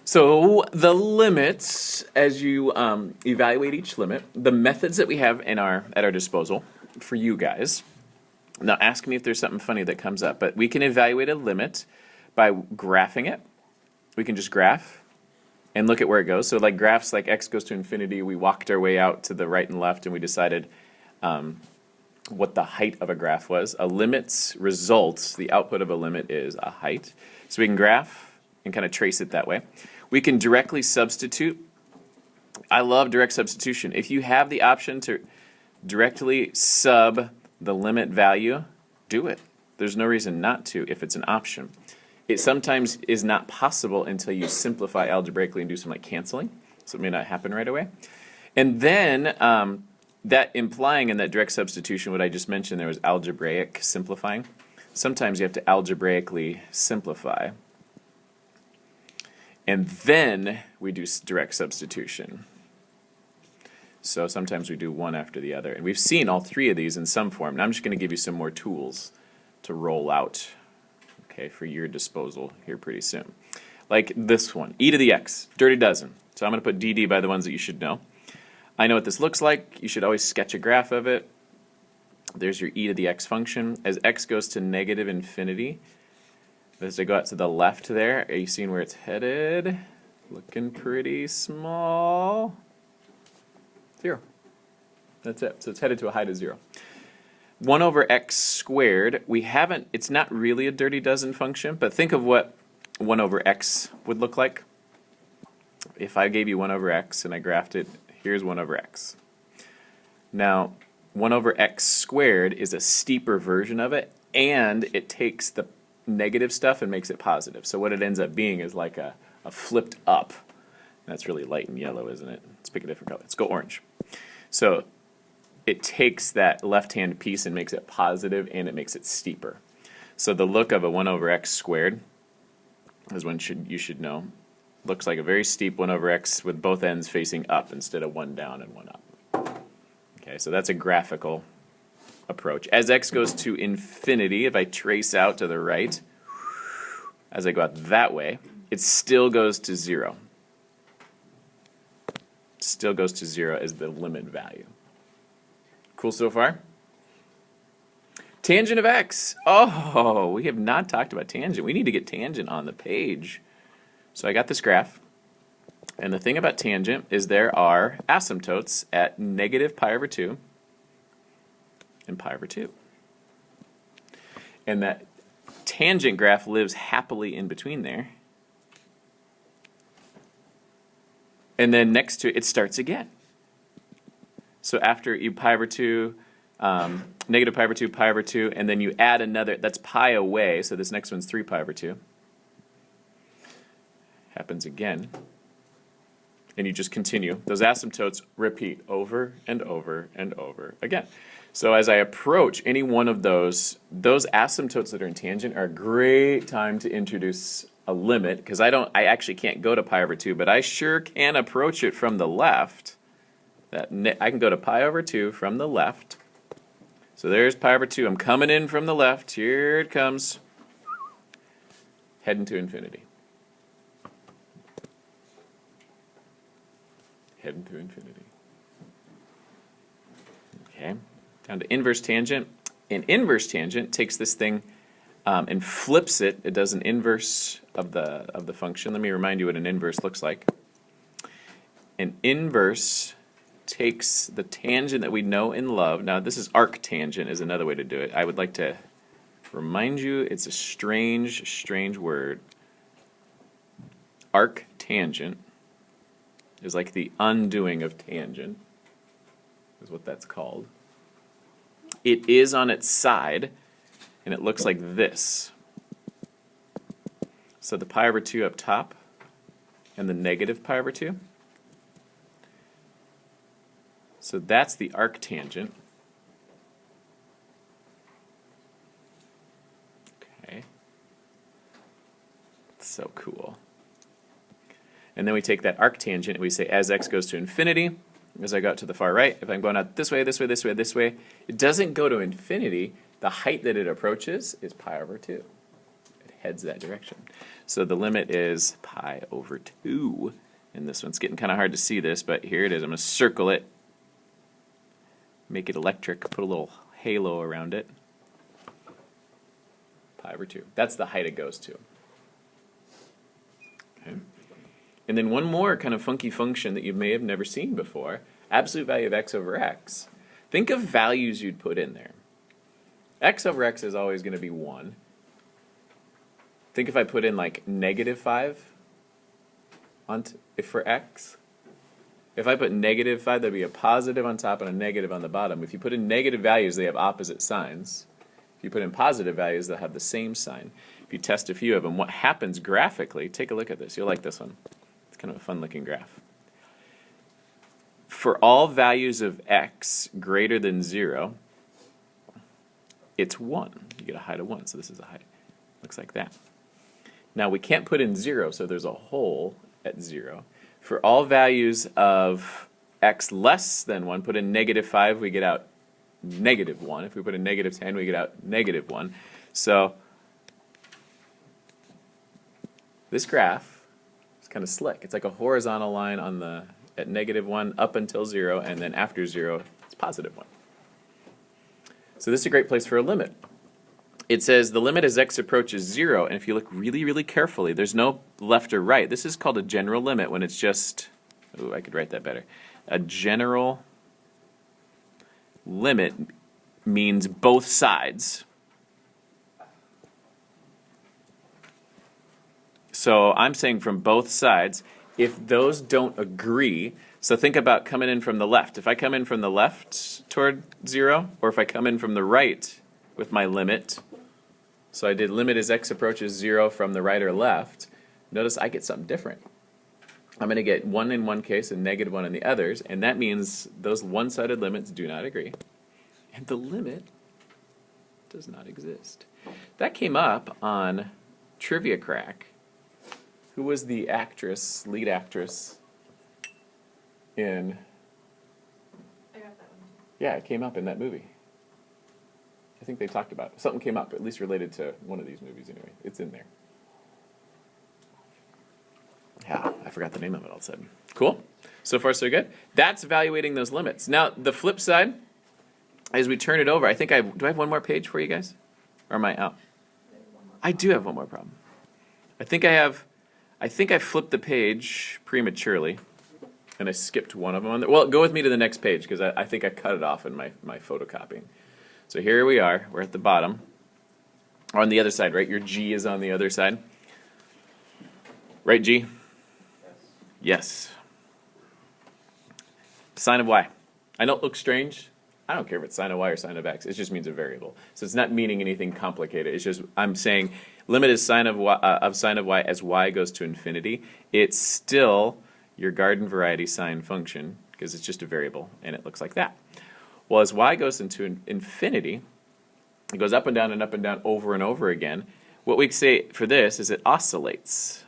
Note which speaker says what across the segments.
Speaker 1: So the limits, as you evaluate each limit, the methods that we have at our disposal for you guys. Now ask me if there's something funny that comes up, but we can evaluate a limit by graphing it. We can just graph and look at where it goes. So like graphs like x goes to infinity, we walked our way out to the right and left and we decided what the height of a graph was. A limit's results, the output of a limit is a height. So we can graph and kind of trace it that way. We can directly substitute. I love direct substitution. If you have the option to directly sub the limit value, do it. There's no reason not to if it's an option. It sometimes is not possible until you simplify algebraically and do some like canceling, so it may not happen right away. And then that implying in that direct substitution, what I just mentioned there was algebraic simplifying. Sometimes you have to algebraically simplify. And then we do direct substitution. So sometimes we do one after the other. And we've seen all three of these in some form. And I'm just going to give you some more tools to roll out, okay, for your disposal here pretty soon. Like this one, e to the x, dirty dozen. So I'm going to put dd by the ones that you should know. I know what this looks like. You should always sketch a graph of it. There's your e to the x function. As x goes to negative infinity, as I go out to the left there, are you seeing where it's headed? Looking pretty small. 0. That's it. So it's headed to a height of 0. 1 over x squared, it's not really a dirty dozen function, but think of what 1 over x would look like. If I gave you 1 over x and I graphed it, here's 1 over x. Now, 1 over x squared is a steeper version of it, and it takes the negative stuff and makes it positive. So what it ends up being is like a flipped up. That's really light and yellow, isn't it? Let's pick a different color. Let's go orange. So it takes that left-hand piece and makes it positive, and it makes it steeper. So the look of a 1 over x squared, as you should know, looks like a very steep 1 over x with both ends facing up instead of one down and one up. Okay, so that's a graphical approach. As x goes to infinity, if I trace out to the right, as I go out that way, it still goes to 0. Still goes to 0 as the limit value. Cool so far? Tangent of x. Oh, we have not talked about tangent. We need to get tangent on the page. So I got this graph. And the thing about tangent is there are asymptotes at negative pi over 2 and pi over 2. And that tangent graph lives happily in between there. And then next to it, it starts again. So after you pi over 2, negative pi over 2, pi over 2, and then you add another, that's pi away, so this next one's 3 pi over 2. Happens again. And you just continue. Those asymptotes repeat over and over and over again. So as I approach any one of those asymptotes that are in tangent are a great time to introduce a limit, because I actually can't go to pi over 2, but I sure can approach it from the left. I can go to pi over 2 from the left. So there's pi over 2. I'm coming in from the left. Here it comes. Heading to infinity. Heading to infinity. Okay. Down to inverse tangent. An inverse tangent takes this thing and flips it. It does an inverse of the function. Let me remind you what an inverse looks like. An inverse takes the tangent that we know and love. Now this is arctangent is another way to do it. I would like to remind you it's a strange word. Arctangent is like the undoing of tangent, is what that's called. It is on its side, and it looks like this. So the pi over 2 up top, and the negative pi over 2. So that's the arctangent. Okay. So cool. And then we take that arctangent and we say as x goes to infinity, as I go out to the far right, if I'm going out this way, this way, this way, this way, it doesn't go to infinity. The height that it approaches is pi over 2. It heads that direction. So the limit is pi over 2. And this one's getting kind of hard to see this, but here it is. I'm going to circle it, make it electric, put a little halo around it. Pi over 2. That's the height it goes to. Okay. And then one more kind of funky function that you may have never seen before, absolute value of x over x. Think of values you'd put in there. X over x is always going to be 1. Think if I put in like -5 for x. If I put -5, there'd be a positive on top and a negative on the bottom. If you put in negative values, they have opposite signs. If you put in positive values, they'll have the same sign. If you test a few of them, what happens graphically, take a look at this. You'll like this one. It's kind of a fun-looking graph. For all values of x greater than 0, it's 1. You get a height of 1, so this is a height. Looks like that. Now, we can't put in 0, so there's a hole at 0. For all values of x less than 1, put in -5, we get out -1. If we put in -10, we get out -1. So this graph is kind of slick. It's like a horizontal line on the at -1 up until 0, and then after 0, it's +1. So this is a great place for a limit. It says the limit as x approaches 0, and if you look really, really carefully, there's no left or right. This is called a general limit when it's just, ooh, I could write that better. A general limit means both sides. So I'm saying from both sides, if those don't agree, so think about coming in from the left. If I come in from the left toward 0, or if I come in from the right with my limit, so I did limit as x approaches 0 from the right or left, notice I get something different. I'm going to get 1 in one case and -1 in the others, and that means those one-sided limits do not agree. And the limit does not exist. That came up on Trivia Crack. Who was the actress, lead actress in...
Speaker 2: I got that one.
Speaker 1: Yeah, it came up in that movie. I think they talked about it. Something came up, at least related to one of these movies anyway. It's in there. Yeah, I forgot the name of it all of a sudden. Cool. So far, so good. That's evaluating those limits. Now, the flip side, as we turn it over, do I have one more page for you guys? Or am I out? I do have one more problem. I think I flipped the page prematurely, and I skipped one of them on there. Well, go with me to the next page, because I think I cut it off in my photocopying. So here we are. We're at the bottom. Or on the other side, right? Your G is on the other side. Right, G? Yes. Sine of y. I know it looks strange. I don't care if it's sine of y or sine of x. It just means a variable. So it's not meaning anything complicated. It's just I'm saying limit is sine of y as y goes to infinity. It's still your garden variety sine function because it's just a variable and it looks like that. Well, as y goes into infinity, it goes up and down over and over again. What we say for this is it oscillates.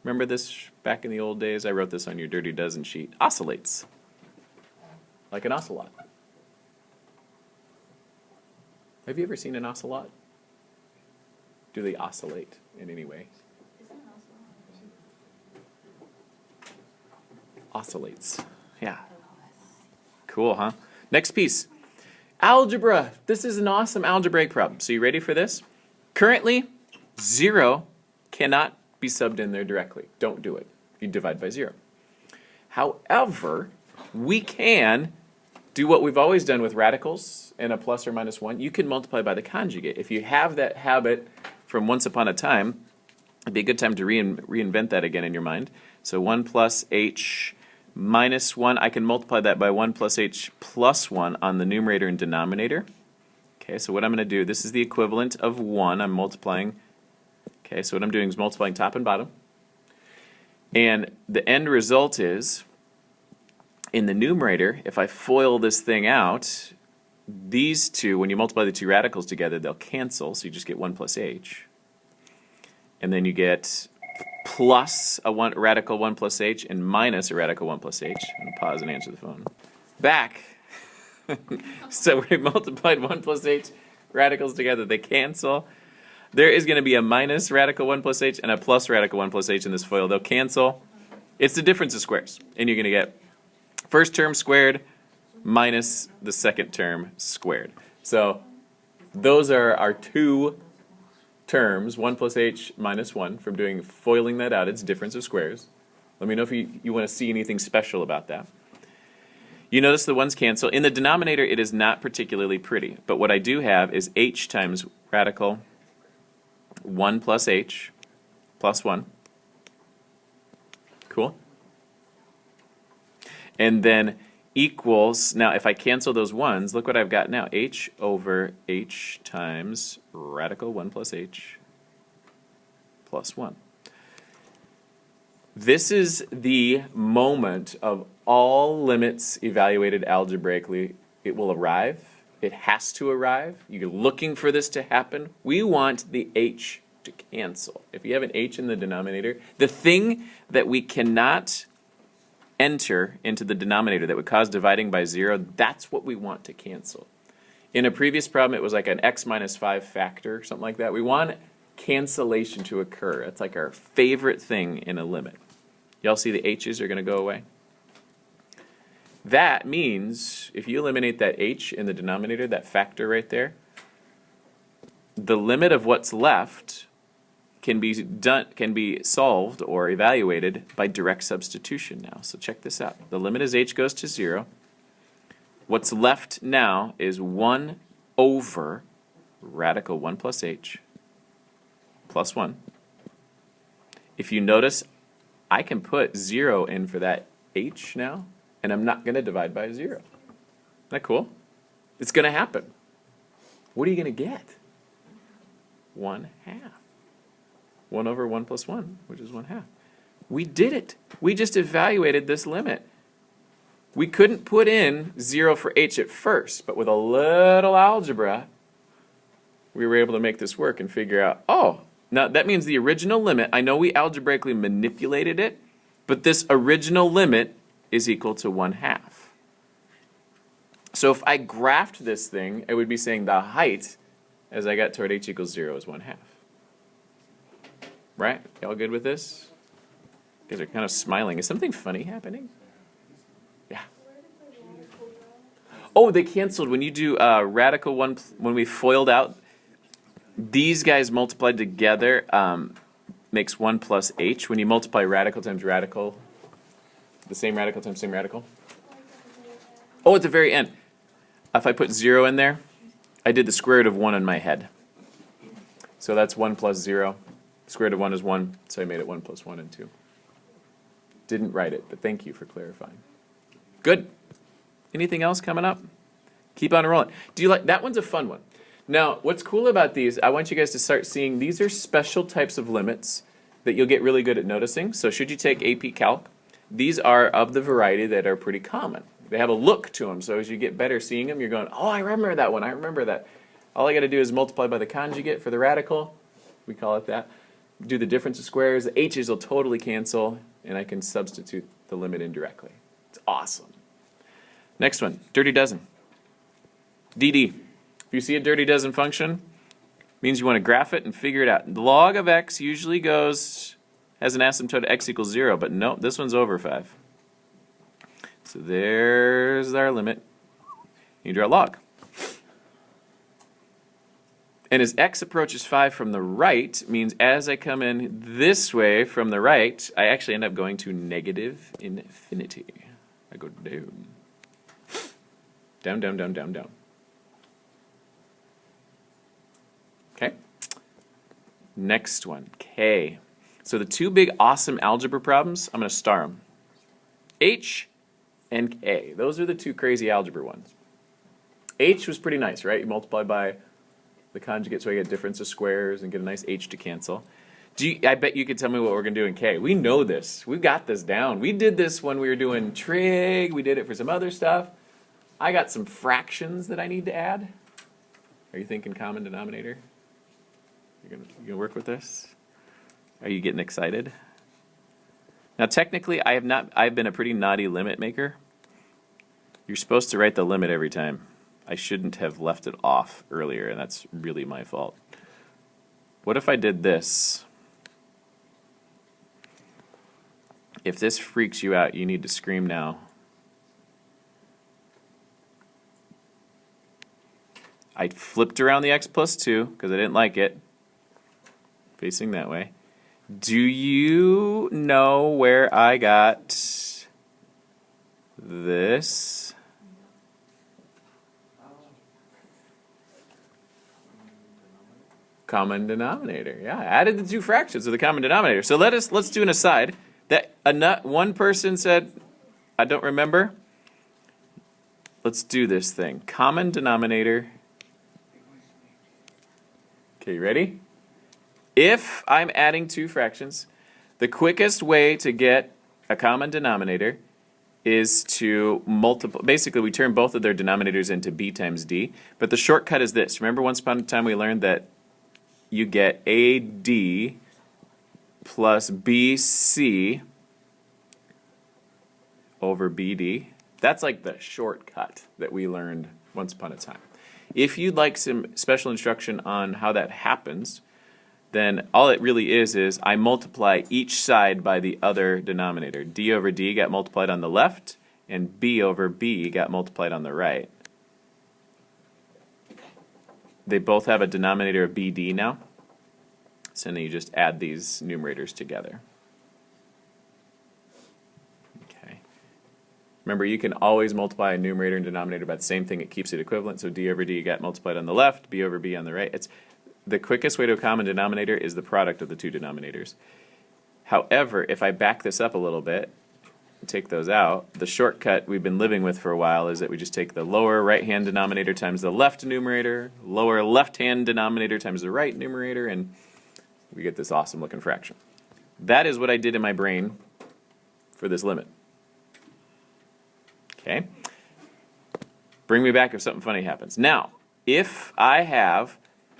Speaker 1: Remember this back in the old days? I wrote this on your Dirty Dozen sheet. Oscillates. Like an ocelot. Have you ever seen an ocelot? Do they oscillate in any way? Oscillates. Yeah. Cool, huh? Next piece. Algebra. This is an awesome algebraic problem. So you ready for this? Currently, 0 cannot be subbed in there directly. Don't do it. You divide by 0. However, we can do what we've always done with radicals and a plus or minus 1. You can multiply by the conjugate. If you have that habit from once upon a time, it'd be a good time to reinvent that again in your mind. So 1 plus h minus 1, I can multiply that by 1 plus h plus 1 on the numerator and denominator. Okay, so what I'm going to do, this is the equivalent of 1. I'm multiplying. Okay, so what I'm doing is multiplying top and bottom. And the end result is, in the numerator, if I FOIL this thing out, these two, when you multiply the two radicals together, they'll cancel, so you just get 1 plus h. And then you get plus a radical 1 plus h and minus a radical 1 plus h. I'm going to pause and answer the phone. Back. So we multiplied 1 plus h radicals together. They cancel. there is going to be a minus radical 1 plus h and a plus radical 1 plus h in this FOIL. They'll cancel. It's the difference of squares. And you're going to get first term squared minus the second term squared. So those are our two terms, 1 plus h minus 1, from doing FOILing that out. It's difference of squares. Let me know if you want to see anything special about that. You notice the ones cancel. In the denominator, it is not particularly pretty. But what I do have is h times radical 1 plus h plus 1. Cool. And then equals, now if I cancel those ones, look what I've got now. H over h times radical 1 plus h plus 1. This is the moment of all limits evaluated algebraically. It will arrive. It has to arrive. You're looking for this to happen. We want the h to cancel. If you have an h in the denominator, the thing that we cannot enter into the denominator that would cause dividing by 0, that's what we want to cancel. In a previous problem, it was like an x minus 5 factor, something like that. We want cancellation to occur. That's like our favorite thing in a limit. Y'all see the h's are going to go away? That means if you eliminate that h in the denominator, that factor right there, the limit of what's left can be solved or evaluated by direct substitution now. So check this out. The limit as h goes to 0. What's left now is 1 over radical 1 plus h plus 1. If you notice, I can put 0 in for that h now, and I'm not going to divide by 0. Isn't that cool? It's going to happen. What are you going to get? 1/2. 1 over 1 plus 1, which is 1/2. We did it. We just evaluated this limit. We couldn't put in 0 for h at first, but with a little algebra, we were able to make this work and figure out, oh, now that means the original limit, I know we algebraically manipulated it, but this original limit is equal to 1/2. So if I graphed this thing, I would be saying the height as I got toward h equals 0 is 1/2. Right? Y'all good with this? You guys are kind of smiling. Is something funny happening? Yeah. Oh, they canceled. When you do radical 1, when we FOILed out, these guys multiplied together makes 1 plus h. When you multiply radical times radical, the same radical times same radical. Oh, at the very end. If I put 0 in there, I did the square root of 1 in my head. So that's 1 plus 0. Square root of 1 is 1, so I made it 1 plus 1 and 2. Didn't write it, but thank you for clarifying. Good. Anything else coming up? Keep on rolling. Do you like that one's a fun one. Now, what's cool about these, I want you guys to start seeing these are special types of limits that you'll get really good at noticing. So should you take AP Calc, these are of the variety that are pretty common. They have a look to them, so as you get better seeing them, you're going, oh, I remember that one, I remember that. All I got to do is multiply by the conjugate for the radical, we call it that. Do the difference of squares, the h's will totally cancel, and I can substitute the limit indirectly. It's awesome. Next one, dirty dozen. DD. If you see a dirty dozen function, it means you want to graph it and figure it out. The log of x usually has an asymptote of x equals 0, but no, this one's over 5. So there's our limit. You draw a log. And as x approaches 5 from the right, means as I come in this way from the right, I actually end up going to negative infinity. I go down. Down, down, down, down, down. Okay. Next one, K. So the two big awesome algebra problems, I'm going to star them. H and K. Those are the two crazy algebra ones. H was pretty nice, right? You multiply by the conjugate so I get difference of squares and get a nice h to cancel. I bet you could tell me what we're going to do in K. We know this. We've got this down. We did this when we were doing trig. We did it for some other stuff. I got some fractions that I need to add. Are you thinking common denominator? You gonna work with this? Are you getting excited? Now technically I've been a pretty naughty limit maker. You're supposed to write the limit every time. I shouldn't have left it off earlier, and that's really my fault. What if I did this? If this freaks you out, you need to scream now. I flipped around the x plus 2 because I didn't like it. Facing that way. Do you know where I got this? Common denominator. Yeah, I added the two fractions of the common denominator. So let's do an aside. That one person said, I don't remember. Let's do this thing. Common denominator. Okay, you ready? If I'm adding two fractions, the quickest way to get a common denominator is to multiply. Basically, we turn both of their denominators into b times d. But the shortcut is this. Remember once upon a time we learned that you get AD plus BC over BD. That's like the shortcut that we learned once upon a time. If you'd like some special instruction on how that happens, then all it really is I multiply each side by the other denominator. D over D got multiplied on the left, and B over B got multiplied on the right. They both have a denominator of BD now. So then you just add these numerators together. Okay. Remember, you can always multiply a numerator and denominator by the same thing. It keeps it equivalent. So D over D got multiplied on the left, B over B on the right. It's the quickest way to a common denominator is the product of the two denominators. However, if I back this up a little bit, take those out, the shortcut we've been living with for a while is that we just take the lower right-hand denominator times the left numerator, lower left-hand denominator times the right numerator, and we get this awesome looking fraction. That is what I did in my brain for this limit. Okay? Bring me back if something funny happens. Now, if I have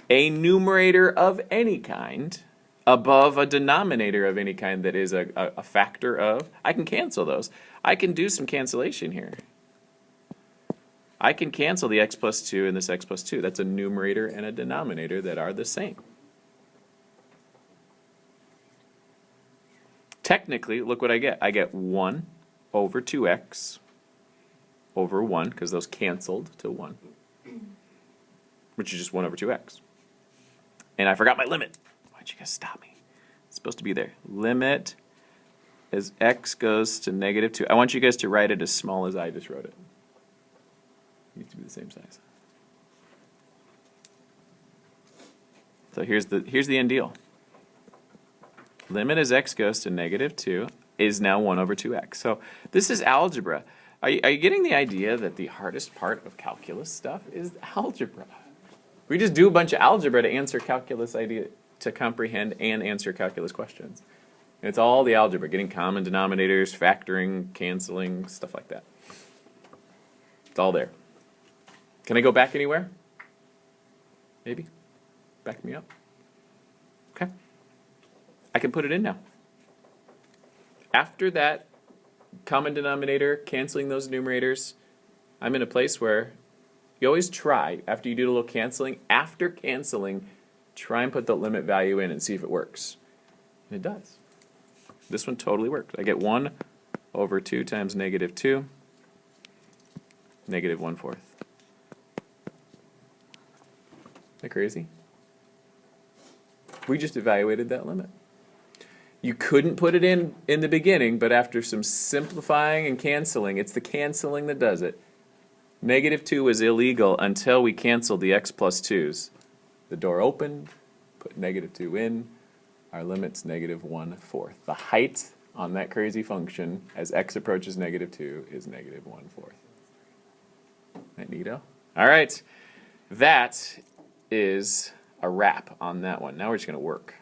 Speaker 1: a numerator of any kind above a denominator of any kind that is a factor of, I can cancel those. I can do some cancellation here. I can cancel the x plus 2 and this x plus 2. That's a numerator and a denominator that are the same. Technically, look what I get. I get 1 over 2x over 1, because those canceled to 1, which is just 1 over 2x. And I forgot my limit. Why'd you guys stop me? It's supposed to be there. Limit as x goes to negative 2. I want you guys to write it as small as I just wrote it. It needs to be the same size. So here's the end deal. Limit as x goes to negative 2 is now 1 over 2x. So this is algebra. Are you getting the idea that the hardest part of calculus stuff is algebra? We just do a bunch of algebra to answer calculus idea, to comprehend and answer calculus questions. And it's all the algebra, getting common denominators, factoring, canceling, stuff like that. It's all there. Can I go back anywhere? Maybe? Back me up? Okay. I can put it in now. After that common denominator, canceling those numerators, I'm in a place where you always try, after you do a little canceling, after canceling, try and put the limit value in and see if it works. And it does. This one totally worked. I get 1 over 2 times negative 2, negative 1/4. Isn't that crazy? We just evaluated that limit. You couldn't put it in the beginning, but after some simplifying and canceling, it's the canceling that does it. Negative 2 was illegal until we canceled the x plus 2's. The door opened, put negative 2 in, our limit's negative 1/4. The height on that crazy function as x approaches negative 2 is negative 1/4. Isn't that neato? All right, that is a wrap on that one. Now we're just going to work.